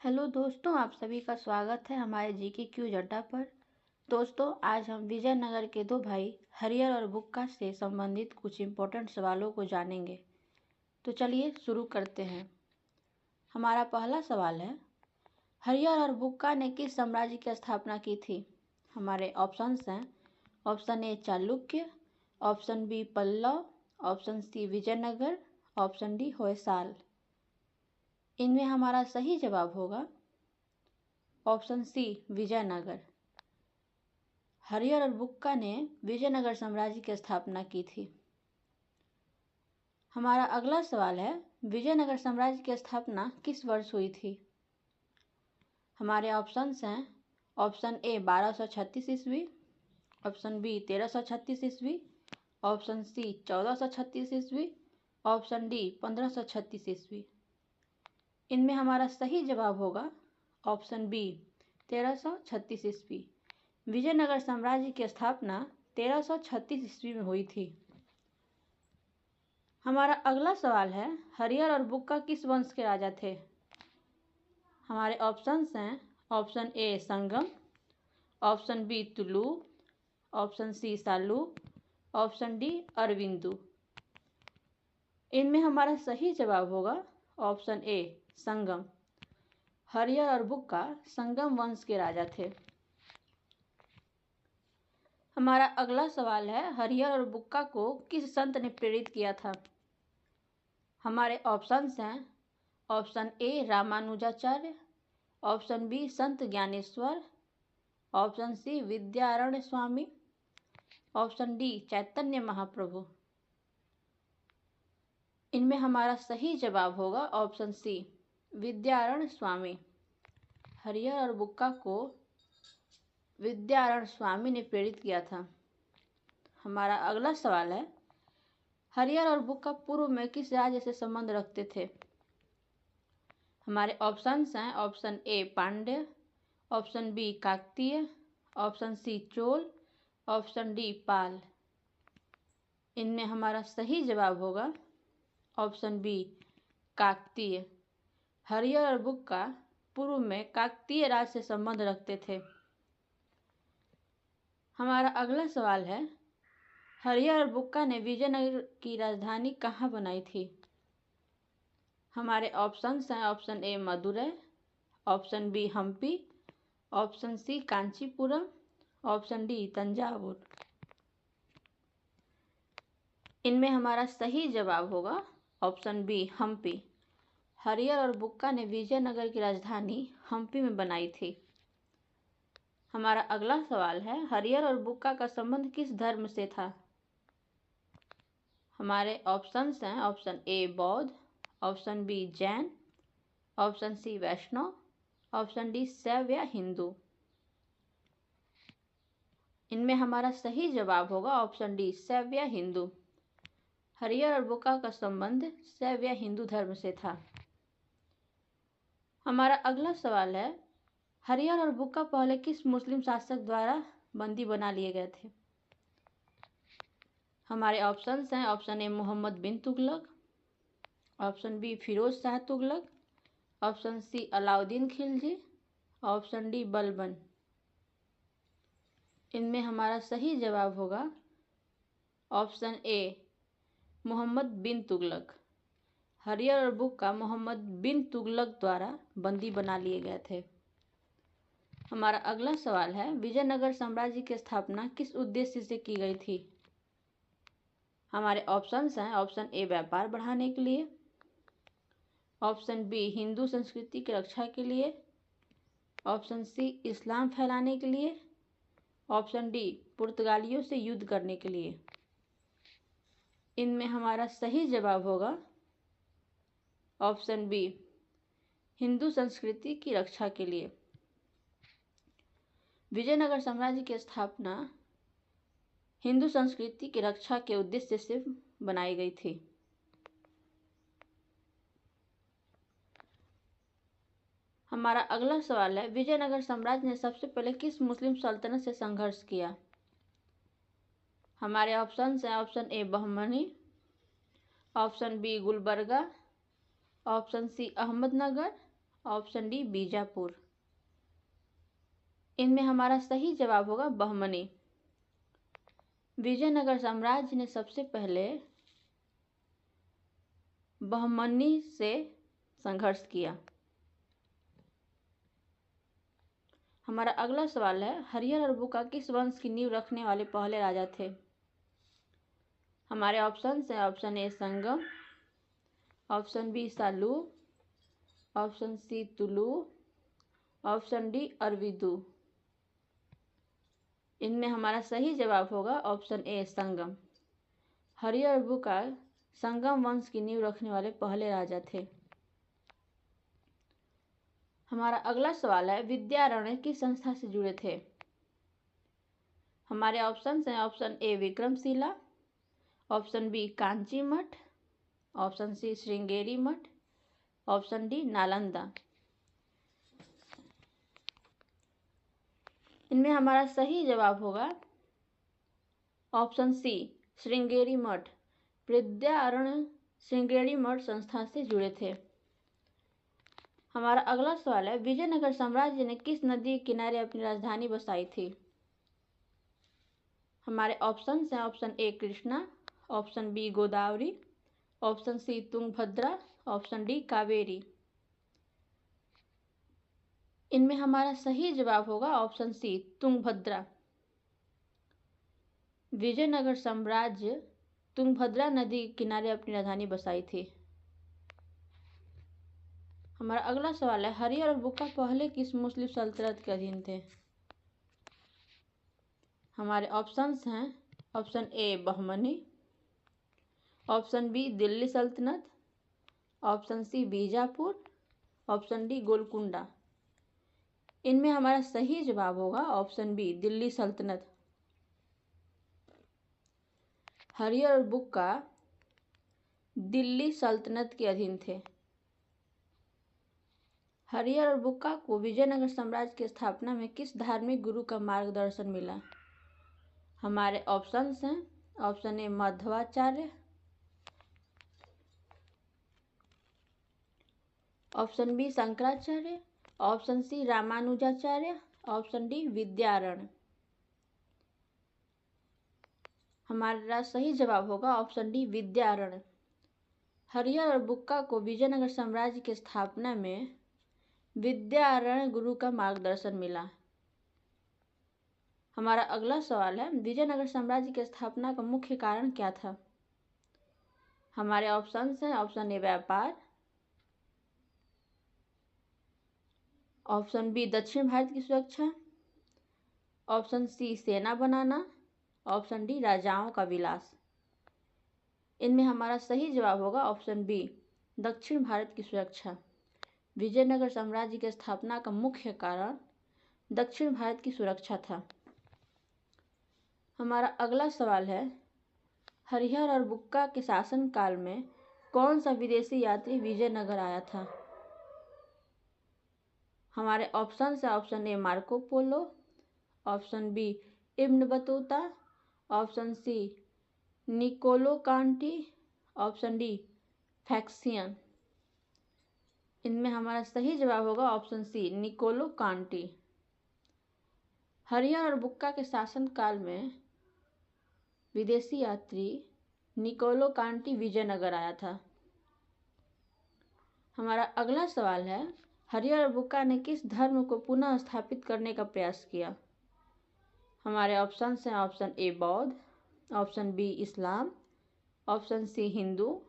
Hello दोस्तों, आप सभी का स्वागत है हमारे जीके क्यूज अड्डा पर। दोस्तों, आज हम विजयनगर के दो भाई हरियर और बुक्का से संबंधित कुछ इम्पोर्टेंट सवालों को जानेंगे। तो चलिए शुरू करते हैं। हमारा पहला सवाल है, हरियर और बुक्का ने किस साम्राज्य की स्थापना की थी? हमारे ऑप्शंस हैं, option A Chalukya, option B Pallava, option C Vijayanagar, option D Hoysala. इनमें हमारा सही जवाब होगा ऑप्शन सी विजयनगर। हरियर और बुक्का ने विजयनगर साम्राज्य की स्थापना की थी। हमारा अगला सवाल है, विजयनगर साम्राज्य की स्थापना किस वर्ष हुई थी? हमारे ऑप्शंस हैं, ऑप्शन ए 1236 ईस्वी, ऑप्शन बी 1336 ईस्वी, ऑप्शन सी 1436 ईस्वी, ऑप्शन डी 1536 ईस्वी। इनमें हमारा सही जवाब होगा ऑप्शन बी 1336 ईस्वी। विजयनगर साम्राज्य की स्थापना 1336 ईस्वी में हुई थी। हमारा अगला सवाल है, हरियर और बुक्का किस वंश के राजा थे? हमारे ऑप्शंस हैं, option A Sangam, option B Tulu, option C Saluva, option D Aravidu. इनमें हमारा सही जवाब होगा ऑप्शन ए संगम। हरियर और बुक्का संगम वंश के राजा थे। हमारा अगला सवाल है, हरियर और बुक्का को किस संत ने प्रेरित किया था? हमारे ऑप्शंस हैं, option A Ramanujacharya, option B Sant Gyaneshwar, option C Vidyaranya Swami, option D Chaitanya Mahaprabhu. इनमें हमारा सही जवाब होगा ऑप्शन सी विद्यारण्य स्वामी। हरियर और बुक्का को विद्यारण्य स्वामी ने प्रेरित किया था। हमारा अगला सवाल है, हरियर और बुक्का पूर्व में किस राज्य से संबंध रखते थे? हमारे ऑप्शंस हैं, option A Pandya, option B Kakatiya, option C Chola, option D Pala. इनमें हमारा सही जवाब होगा ऑप्शन बी काकतीय। हरियर और बुक्का पूर्व में काकतीय राज से संबंध रखते थे। हमारा अगला सवाल है, हरियर और बुक्का ने विजयनगर की राजधानी कहाँ बनाई थी? हमारे ऑप्शंस हैं, option A Madurai, option B Hampi, option C Kanchipuram, option D Thanjavur. इनमें हमारा सही जवाब होगा ऑप्शन बी हम्पी। हरियर और बुक्का ने विजयनगर की राजधानी हम्पी में बनाई थी। हमारा अगला सवाल है, हरियर और बुक्का का संबंध किस धर्म से था? हमारे ऑप्शंस हैं, option A Bauddha, option B Jain, option C Vaishnav, option D Shaiva या हिंदू। इनमें हमारा सही जवाब होगा ऑप्शन डी शैव या हिंदू। हरियर और बुक्का का संबंध शैव या हिंदू धर्म से था। हमारा अगला सवाल है, हरियर और बुक्का पहले किस मुस्लिम शासक द्वारा बंदी बना लिए गए थे? हमारे ऑप्शंस हैं, option A Mohammad bin Tughlaq, option B Firoz Shah Tughlaq, option C Alauddin Khilji, option D Balban. इनमें हमारा सही जवाब होगा ऑप्शन ए मोहम्मद बिन तुगलक। हरियर और बुक्का मोहम्मद बिन तुगलक द्वारा बंदी बना लिए गए थे। हमारा अगला सवाल है, विजयनगर साम्राज्य की स्थापना किस उद्देश्य से की गई थी? हमारे ऑप्शंस हैं, ऑप्शन ए व्यापार बढ़ाने के लिए, ऑप्शन बी हिंदू संस्कृति की रक्षा के लिए, ऑप्शन सी इस्लाम फैलाने के लिए, ऑप्शन डी पुर्तगालियों से युद्ध करने के लिए। इनमें हमारा सही जवाब होगा ऑप्शन बी हिंदू संस्कृति की रक्षा के लिए। विजयनगर साम्राज्य की स्थापना हिंदू संस्कृति की रक्षा के उद्देश्य से बनाई गई थी। हमारा अगला सवाल है, विजयनगर साम्राज्य ने सबसे पहले किस मुस्लिम सल्तनत से संघर्ष किया? हमारे ऑप्शंस हैं, option A Bahmani, option B Gulbarga, option C Ahmednagar, option D Bijapur. इनमें हमारा सही जवाब होगा बहमनी। विजयनगर साम्राज्य ने सबसे पहले बहमनी से संघर्ष किया। हमारा अगला सवाल है, हरियर और बुक्का किस वंश की नींव रखने वाले पहले राजा थे? हमारे ऑप्शन हैं, option A Sangam, option B Saluva, option C Tulu, option D Aravidu. इनमें हमारा सही जवाब होगा ऑप्शन ए संगम। हरियर और बुक्का संगम वंश की नींव रखने वाले पहले राजा थे। हमारा अगला सवाल है, विद्यारण्य किस संस्था से जुड़े थे? हमारे ऑप्शन हैं, option A Vikramshila, option B Kanchi Math, option सी श्रृंगेरी मठ, ऑप्शन डी नालंदा। इनमें हमारा सही जवाब होगा ऑप्शन सी श्रृंगेरी मठ। विद्यारण्य श्रृंगेरी मठ संस्था से जुड़े थे। हमारा अगला सवाल है, विजयनगर साम्राज्य ने किस नदी के किनारे अपनी राजधानी बसाई थी? हमारे ऑप्शन हैं, option A Krishna, option B Godavari, option C Tungabhadra, option D Kaveri. इनमें हमारा सही जवाब होगा ऑप्शन सी तुंगभद्रा। विजयनगर साम्राज्य तुंगभद्रा नदी के किनारे अपनी राजधानी बसाई थी। हमारा अगला सवाल है, हरियर और बुक्का पहले किस मुस्लिम सल्तनत के अधीन थे? हमारे ऑप्शंस हैं, option A Bahmani, option B Delhi सल्तनत, option C Bijapur, option D Golconda. इनमें हमारा सही जवाब होगा ऑप्शन बी दिल्ली सल्तनत। हरियर और बुक्का दिल्ली सल्तनत के अधीन थे। हरियर और बुक्का को विजयनगर साम्राज्य की स्थापना में किस धार्मिक गुरु का मार्गदर्शन मिला? हमारे ऑप्शंस हैं, option A Madhvacharya, option B Shankaracharya, option C Ramanujacharya, option D Vidyaranya. हमारा सही जवाब होगा ऑप्शन डी विद्यारण्य। हरियर और बुक्का को विजयनगर साम्राज्य की स्थापना में विद्यारण्य गुरु का मार्गदर्शन मिला। हमारा अगला सवाल है, विजयनगर साम्राज्य की स्थापना का मुख्य कारण क्या था? हमारे ऑप्शन हैं, ऑप्शन ए व्यापार, ऑप्शन बी दक्षिण भारत की सुरक्षा, ऑप्शन सी सेना बनाना, ऑप्शन डी राजाओं का विलास। इनमें हमारा सही जवाब होगा ऑप्शन बी दक्षिण भारत की सुरक्षा। विजयनगर साम्राज्य की स्थापना का मुख्य कारण दक्षिण भारत की सुरक्षा था। हमारा अगला सवाल है, हरिहर और बुक्का के शासनकाल में कौन सा विदेशी यात्री विजयनगर आया था? हमारे ऑप्शन है, option A Marco Polo, option B Ibn Battuta, option C Niccolo Conti, option D Faxian. इनमें हमारा सही जवाब होगा ऑप्शन सी निकोलो कांटी। हरियर और बुक्का के शासनकाल में विदेशी यात्री निकोलो कांटी विजयनगर आया था। हमारा अगला सवाल है, हरियर और बुक्का ने किस धर्म को पुनः स्थापित करने का प्रयास किया? हमारे ऑप्शन हैं, option A Bauddha, option B Islam, option C Hindu,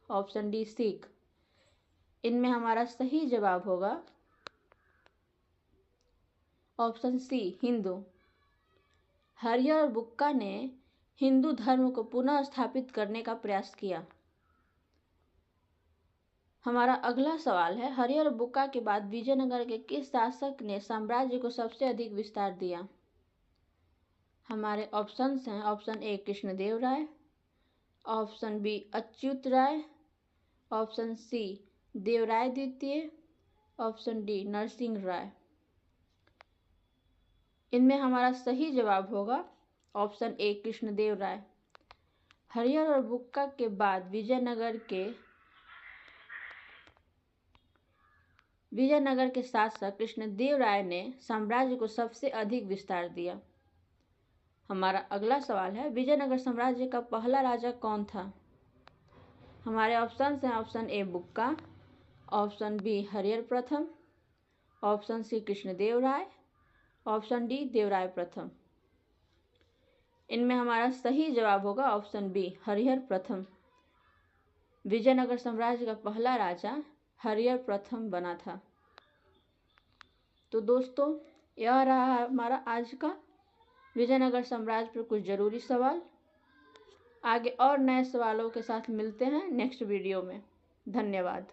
option D Sikh. इनमें हमारा सही जवाब होगा ऑप्शन सी हिंदू। हरियर और बुक्का ने हिंदू धर्म को पुनः स्थापित करने का प्रयास किया। हमारा अगला सवाल है, हरियर और बुक्का के बाद विजयनगर के किस शासक ने साम्राज्य को सबसे अधिक विस्तार दिया? हमारे ऑप्शंस हैं, option A Krishnadeva Raya, option B Achyuta Raya, option C Devaraya द्वितीय, ऑप्शन डी नरसिंह राय। इनमें हमारा सही जवाब होगा ऑप्शन ए कृष्णदेव राय। हरियर और बुक्का के बाद विजयनगर के विजयनगर के शासक कृष्णदेव राय ने साम्राज्य को सबसे अधिक विस्तार दिया। हमारा अगला सवाल है, विजयनगर साम्राज्य का पहला राजा कौन था? हमारे ऑप्शन हैं, option A Bukka, option B Harihara प्रथम, option C Krishnadeva Raya, option D Devaraya प्रथम। इनमें हमारा सही जवाब होगा ऑप्शन बी हरिहर प्रथम। विजयनगर साम्राज्य का पहला राजा हरिहर प्रथम बना था। तो दोस्तों, यह रहा हमारा आज का विजयनगर साम्राज्य पर कुछ जरूरी सवाल। आगे और नए सवालों के साथ मिलते हैं नेक्स्ट वीडियो में। धन्यवाद।